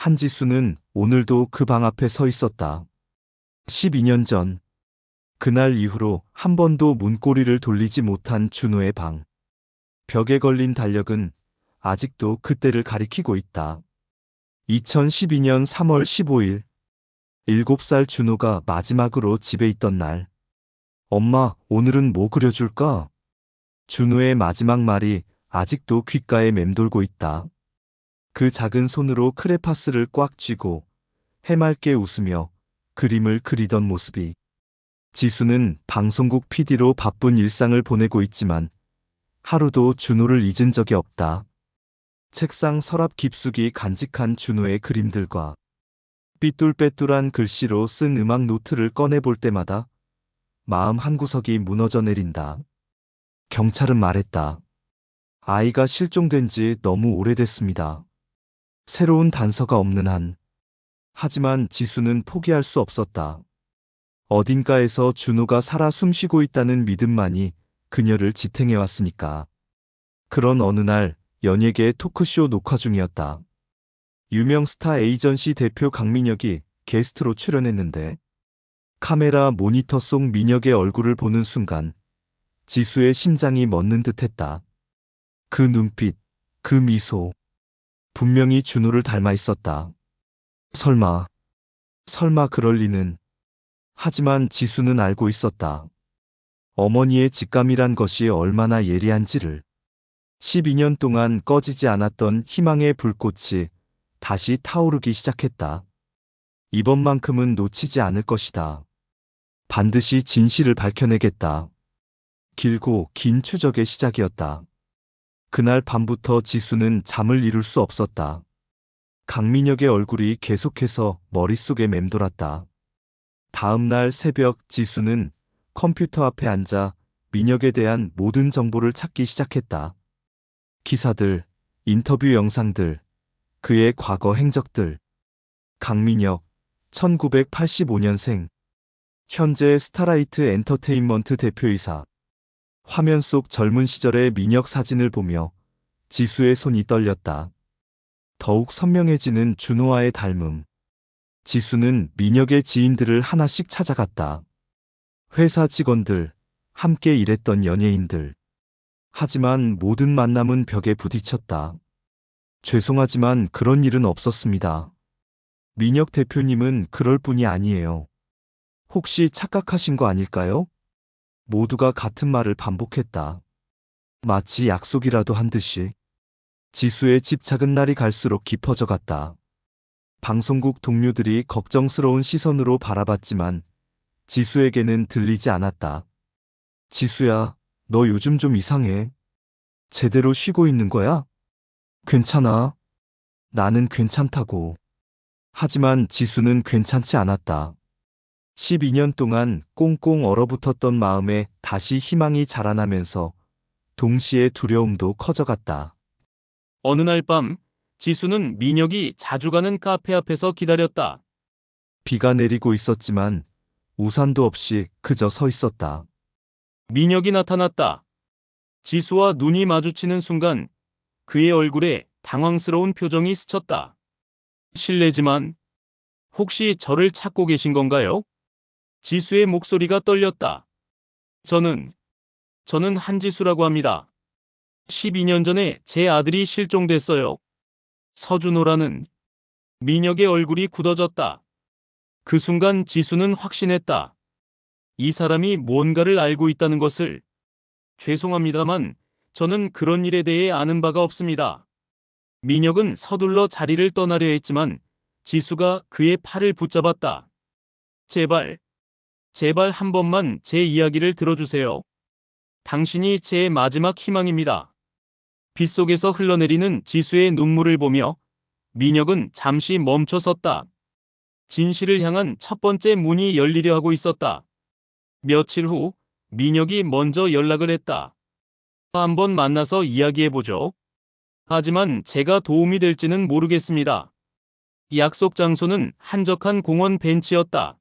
한지수는 오늘도 그 방 앞에 서 있었다. 12년 전, 그날 이후로 한 번도 문고리를 돌리지 못한 준호의 방. 벽에 걸린 달력은 아직도 그때를 가리키고 있다. 2012년 3월 15일, 7살 준호가 마지막으로 집에 있던 날. 엄마, 오늘은 뭐 그려줄까? 준호의 마지막 말이 아직도 귓가에 맴돌고 있다. 그 작은 손으로 크레파스를 꽉 쥐고 해맑게 웃으며 그림을 그리던 모습이. 지수는 방송국 PD로 바쁜 일상을 보내고 있지만 하루도 준호를 잊은 적이 없다. 책상 서랍 깊숙이 간직한 준호의 그림들과 삐뚤빼뚤한 글씨로 쓴 음악 노트를 꺼내볼 때마다 마음 한구석이 무너져 내린다. 경찰은 말했다. 아이가 실종된 지 너무 오래됐습니다. 새로운 단서가 없는 한. 하지만 지수는 포기할 수 없었다. 어딘가에서 준호가 살아 숨쉬고 있다는 믿음만이 그녀를 지탱해왔으니까. 그런 어느 날 연예계 토크쇼 녹화 중이었다. 유명 스타 에이전시 대표 강민혁이 게스트로 출연했는데 카메라 모니터 속 민혁의 얼굴을 보는 순간 지수의 심장이 멎는 듯했다. 그 눈빛, 그 미소. 분명히 준호를 닮아 있었다. 설마 그럴 리는. 하지만 지수는 알고 있었다. 어머니의 직감이란 것이 얼마나 예리한지를. 12년 동안 꺼지지 않았던 희망의 불꽃이 다시 타오르기 시작했다. 이번만큼은 놓치지 않을 것이다. 반드시 진실을 밝혀내겠다. 길고 긴 추적의 시작이었다. 그날 밤부터 지수는 잠을 이룰 수 없었다. 강민혁의 얼굴이 계속해서 머릿속에 맴돌았다. 다음 날 새벽 지수는 컴퓨터 앞에 앉아 민혁에 대한 모든 정보를 찾기 시작했다. 기사들, 인터뷰 영상들, 그의 과거 행적들. 강민혁, 1985년생. 현재 스타라이트 엔터테인먼트 대표이사. 화면 속 젊은 시절의 민혁 사진을 보며 지수의 손이 떨렸다. 더욱 선명해지는 준호와의 닮음. 지수는 민혁의 지인들을 하나씩 찾아갔다. 회사 직원들, 함께 일했던 연예인들. 하지만 모든 만남은 벽에 부딪혔다. 죄송하지만 그런 일은 없었습니다. 민혁 대표님은 그럴 분이 아니에요. 혹시 착각하신 거 아닐까요? 모두가 같은 말을 반복했다. 마치 약속이라도 한 듯이. 지수의 집착은 날이 갈수록 깊어져 갔다. 방송국 동료들이 걱정스러운 시선으로 바라봤지만 지수에게는 들리지 않았다. 지수야, 너 요즘 좀 이상해. 제대로 쉬고 있는 거야? 괜찮아. 나는 괜찮다고. 하지만 지수는 괜찮지 않았다. 12년 동안 꽁꽁 얼어붙었던 마음에 다시 희망이 자라나면서 동시에 두려움도 커져갔다. 어느 날 밤, 지수는 민혁이 자주 가는 카페 앞에서 기다렸다. 비가 내리고 있었지만 우산도 없이 그저 서 있었다. 민혁이 나타났다. 지수와 눈이 마주치는 순간 그의 얼굴에 당황스러운 표정이 스쳤다. 실례지만 혹시 저를 찾고 계신 건가요? 지수의 목소리가 떨렸다. 저는 한지수라고 합니다. 12년 전에 제 아들이 실종됐어요. 서준호라는. 민혁의 얼굴이 굳어졌다. 그 순간 지수는 확신했다. 이 사람이 뭔가를 알고 있다는 것을. 죄송합니다만 저는 그런 일에 대해 아는 바가 없습니다. 민혁은 서둘러 자리를 떠나려 했지만 지수가 그의 팔을 붙잡았다. 제발 한 번만 제 이야기를 들어주세요. 당신이 제 마지막 희망입니다. 빗속에서 흘러내리는 지수의 눈물을 보며 민혁은 잠시 멈춰 섰다. 진실을 향한 첫 번째 문이 열리려 하고 있었다. 며칠 후 민혁이 먼저 연락을 했다. 한번 만나서 이야기해보죠. 하지만 제가 도움이 될지는 모르겠습니다. 약속 장소는 한적한 공원 벤치였다.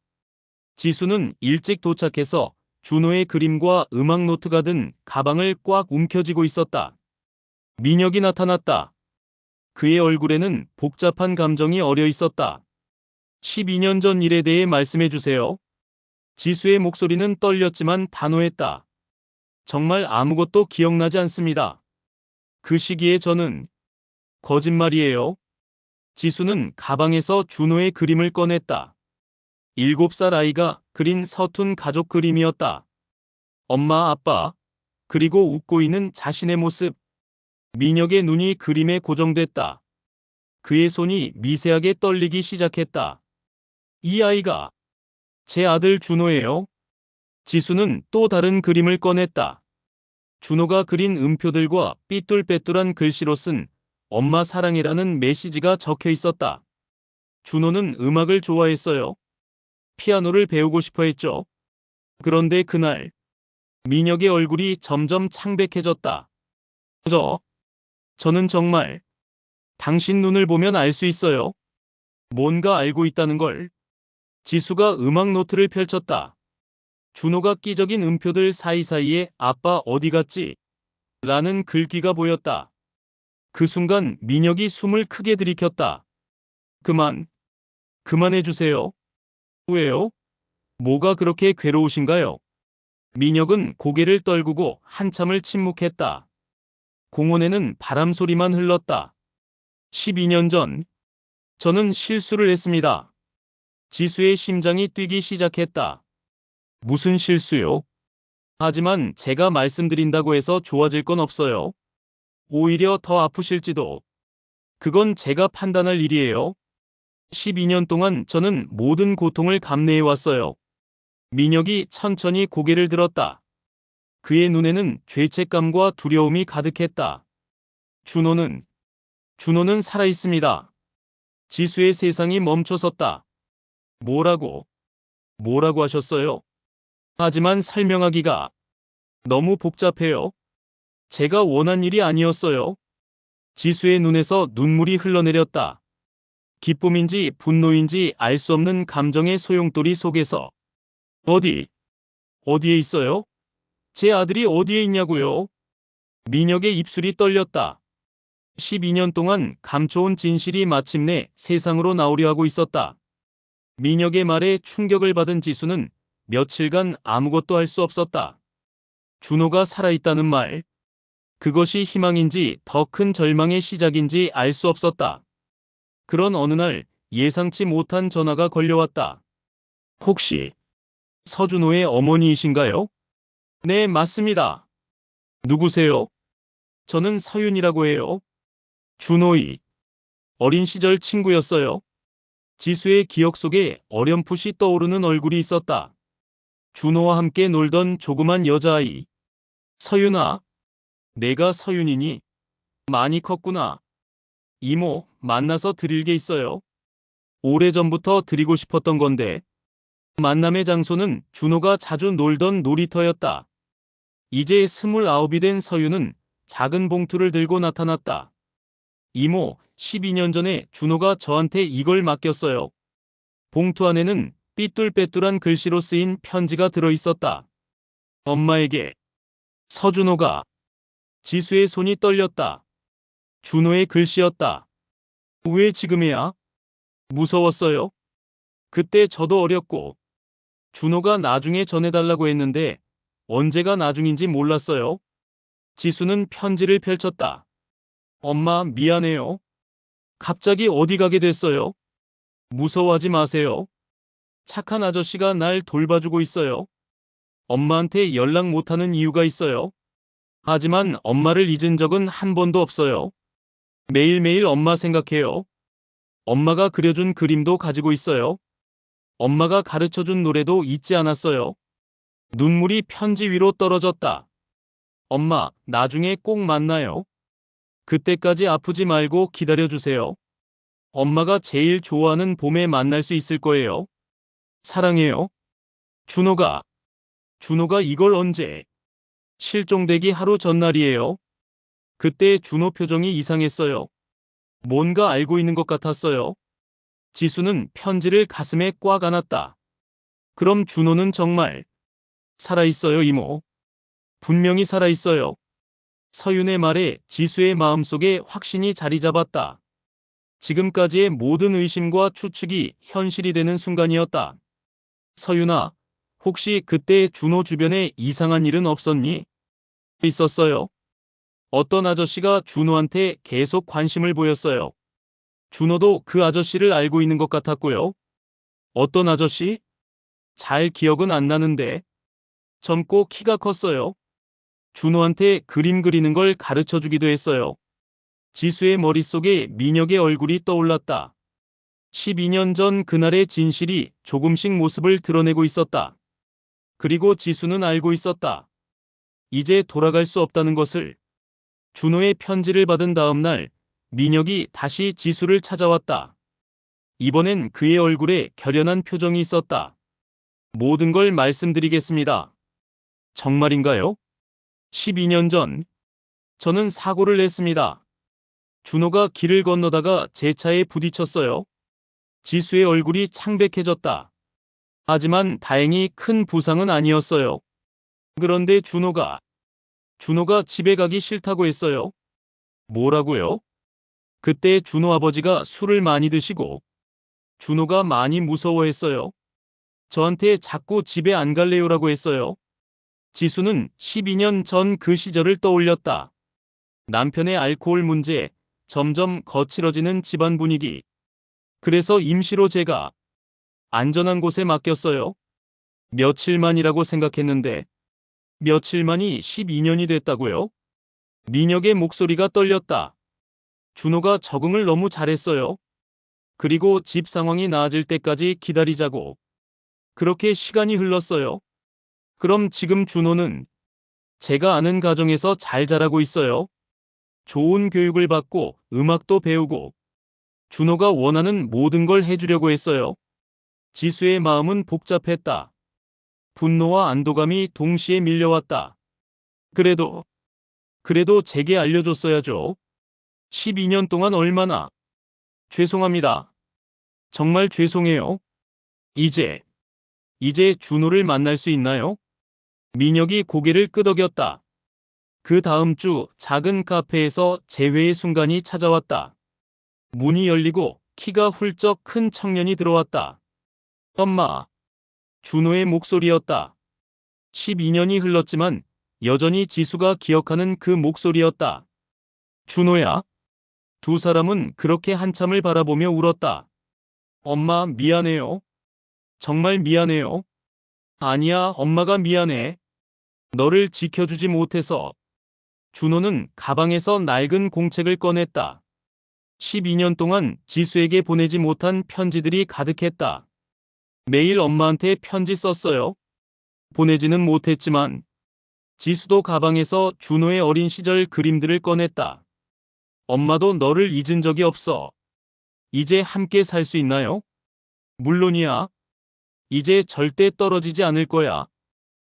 지수는 일찍 도착해서 준호의 그림과 음악 노트가 든 가방을 꽉 움켜쥐고 있었다. 민혁이 나타났다. 그의 얼굴에는 복잡한 감정이 어려 있었다. 12년 전 일에 대해 말씀해 주세요. 지수의 목소리는 떨렸지만 단호했다. 정말 아무것도 기억나지 않습니다. 그 시기에 저는 거짓말이에요. 지수는 가방에서 준호의 그림을 꺼냈다. 7살 아이가 그린 서툰 가족 그림이었다. 엄마, 아빠, 그리고 웃고 있는 자신의 모습. 민혁의 눈이 그림에 고정됐다. 그의 손이 미세하게 떨리기 시작했다. 이 아이가 제 아들 준호예요. 지수는 또 다른 그림을 꺼냈다. 준호가 그린 음표들과 삐뚤빼뚤한 글씨로 쓴 엄마 사랑해라는 메시지가 적혀 있었다. 준호는 음악을 좋아했어요. 피아노를 배우고 싶어 했죠. 그런데 그날 민혁의 얼굴이 점점 창백해졌다. 저는 정말 당신 눈을 보면 알 수 있어요. 뭔가 알고 있다는 걸. 지수가 음악 노트를 펼쳤다. 준호가 끼적인 음표들 사이사이에 아빠 어디 갔지? 라는 글귀가 보였다. 그 순간 민혁이 숨을 크게 들이켰다. 그만해주세요. 왜요? 뭐가 그렇게 괴로우신가요? 민혁은 고개를 떨구고 한참을 침묵했다. 공원에는 바람 소리만 흘렀다. 12년 전, 저는 실수를 했습니다. 지수의 심장이 뛰기 시작했다. 무슨 실수요? 하지만 제가 말씀드린다고 해서 좋아질 건 없어요. 오히려 더 아프실지도. 그건 제가 판단할 일이에요. 12년 동안 저는 모든 고통을 감내해 왔어요. 민혁이 천천히 고개를 들었다. 그의 눈에는 죄책감과 두려움이 가득했다. 준호는 살아있습니다. 지수의 세상이 멈춰섰다. 뭐라고 하셨어요? 하지만 설명하기가 너무 복잡해요. 제가 원한 일이 아니었어요. 지수의 눈에서 눈물이 흘러내렸다. 기쁨인지 분노인지 알 수 없는 감정의 소용돌이 속에서. 어디에 있어요? 제 아들이 어디에 있냐고요? 민혁의 입술이 떨렸다. 12년 동안 감춰온 진실이 마침내 세상으로 나오려 하고 있었다. 민혁의 말에 충격을 받은 지수는 며칠간 아무것도 할 수 없었다. 준호가 살아있다는 말. 그것이 희망인지 더 큰 절망의 시작인지 알 수 없었다. 그런 어느 날 예상치 못한 전화가 걸려왔다. 혹시 서준호의 어머니이신가요? 네, 맞습니다. 누구세요? 저는 서윤이라고 해요. 준호이. 어린 시절 친구였어요. 지수의 기억 속에 어렴풋이 떠오르는 얼굴이 있었다. 준호와 함께 놀던 조그만 여자아이. 서윤아. 내가 서윤이니? 많이 컸구나. 이모, 만나서 드릴 게 있어요. 오래전부터 드리고 싶었던 건데. 만남의 장소는 준호가 자주 놀던 놀이터였다. 이제 29이 된 서윤은 작은 봉투를 들고 나타났다. 이모, 12년 전에 준호가 저한테 이걸 맡겼어요. 봉투 안에는 삐뚤빼뚤한 글씨로 쓰인 편지가 들어 있었다. 엄마에게. 서준호가. 지수의 손이 떨렸다. 준호의 글씨였다. 왜 지금이야? 무서웠어요. 그때 저도 어렸고. 준호가 나중에 전해달라고 했는데 언제가 나중인지 몰랐어요. 지수는 편지를 펼쳤다. 엄마, 미안해요. 갑자기 어디 가게 됐어요? 무서워하지 마세요. 착한 아저씨가 날 돌봐주고 있어요. 엄마한테 연락 못하는 이유가 있어요. 하지만 엄마를 잊은 적은 한 번도 없어요. 매일매일 엄마 생각해요. 엄마가 그려준 그림도 가지고 있어요. 엄마가 가르쳐준 노래도 잊지 않았어요. 눈물이 편지 위로 떨어졌다. 엄마, 나중에 꼭 만나요. 그때까지 아프지 말고 기다려주세요. 엄마가 제일 좋아하는 봄에 만날 수 있을 거예요. 사랑해요. 준호가 이걸 언제? 실종되기 하루 전날이에요. 그때 준호 표정이 이상했어요. 뭔가 알고 있는 것 같았어요. 지수는 편지를 가슴에 꽉 안았다. 그럼 준호는 정말 살아있어요, 이모. 분명히 살아있어요. 서윤의 말에 지수의 마음속에 확신이 자리 잡았다. 지금까지의 모든 의심과 추측이 현실이 되는 순간이었다. 서윤아, 혹시 그때 준호 주변에 이상한 일은 없었니? 있었어요. 어떤 아저씨가 준호한테 계속 관심을 보였어요. 준호도 그 아저씨를 알고 있는 것 같았고요. 어떤 아저씨? 잘 기억은 안 나는데. 젊고 키가 컸어요. 준호한테 그림 그리는 걸 가르쳐 주기도 했어요. 지수의 머릿속에 민혁의 얼굴이 떠올랐다. 12년 전 그날의 진실이 조금씩 모습을 드러내고 있었다. 그리고 지수는 알고 있었다. 이제 돌아갈 수 없다는 것을. 준호의 편지를 받은 다음 날, 민혁이 다시 지수를 찾아왔다. 이번엔 그의 얼굴에 결연한 표정이 있었다. 모든 걸 말씀드리겠습니다. 정말인가요? 12년 전, 저는 사고를 냈습니다. 준호가 길을 건너다가 제 차에 부딪혔어요. 지수의 얼굴이 창백해졌다. 하지만 다행히 큰 부상은 아니었어요. 그런데 준호가 집에 가기 싫다고 했어요. 뭐라고요? 그때 준호 아버지가 술을 많이 드시고 준호가 많이 무서워했어요. 저한테 자꾸 집에 안 갈래요라고 했어요. 지수는 12년 전 그 시절을 떠올렸다. 남편의 알코올 문제, 점점 거칠어지는 집안 분위기. 그래서 임시로 제가 안전한 곳에 맡겼어요. 며칠만이라고 생각했는데 며칠만이 12년이 됐다고요? 민혁의 목소리가 떨렸다. 준호가 적응을 너무 잘했어요. 그리고 집 상황이 나아질 때까지 기다리자고. 그렇게 시간이 흘렀어요. 그럼 지금 준호는 제가 아는 가정에서 잘 자라고 있어요. 좋은 교육을 받고 음악도 배우고 준호가 원하는 모든 걸 해주려고 했어요. 지수의 마음은 복잡했다. 분노와 안도감이 동시에 밀려왔다. 그래도 제게 알려줬어야죠. 12년 동안 얼마나. 죄송합니다. 정말 죄송해요. 이제 준호를 만날 수 있나요? 민혁이 고개를 끄덕였다. 그 다음 주 작은 카페에서 재회의 순간이 찾아왔다. 문이 열리고 키가 훌쩍 큰 청년이 들어왔다. 엄마. 준호의 목소리였다. 12년이 흘렀지만 여전히 지수가 기억하는 그 목소리였다. 준호야. 두 사람은 그렇게 한참을 바라보며 울었다. 엄마, 미안해요. 정말 미안해요. 아니야, 엄마가 미안해. 너를 지켜주지 못해서. 준호는 가방에서 낡은 공책을 꺼냈다. 12년 동안 지수에게 보내지 못한 편지들이 가득했다. 매일 엄마한테 편지 썼어요. 보내지는 못했지만 지수도 가방에서 준호의 어린 시절 그림들을 꺼냈다. 엄마도 너를 잊은 적이 없어. 이제 함께 살 수 있나요? 물론이야. 이제 절대 떨어지지 않을 거야.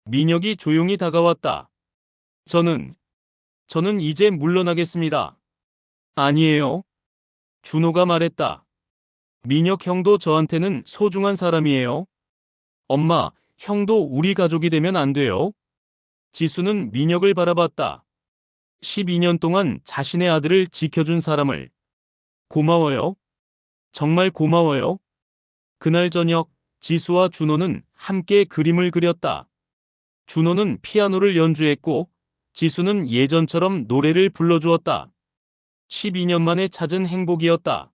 민혁이 조용히 다가왔다. 저는 이제 물러나겠습니다. 아니에요. 준호가 말했다. 민혁 형도 저한테는 소중한 사람이에요. 엄마, 형도 우리 가족이 되면 안 돼요? 지수는 민혁을 바라봤다. 12년 동안 자신의 아들을 지켜준 사람을. 고마워요. 정말 고마워요. 그날 저녁, 지수와 준호는 함께 그림을 그렸다. 준호는 피아노를 연주했고, 지수는 예전처럼 노래를 불러주었다. 12년 만에 찾은 행복이었다.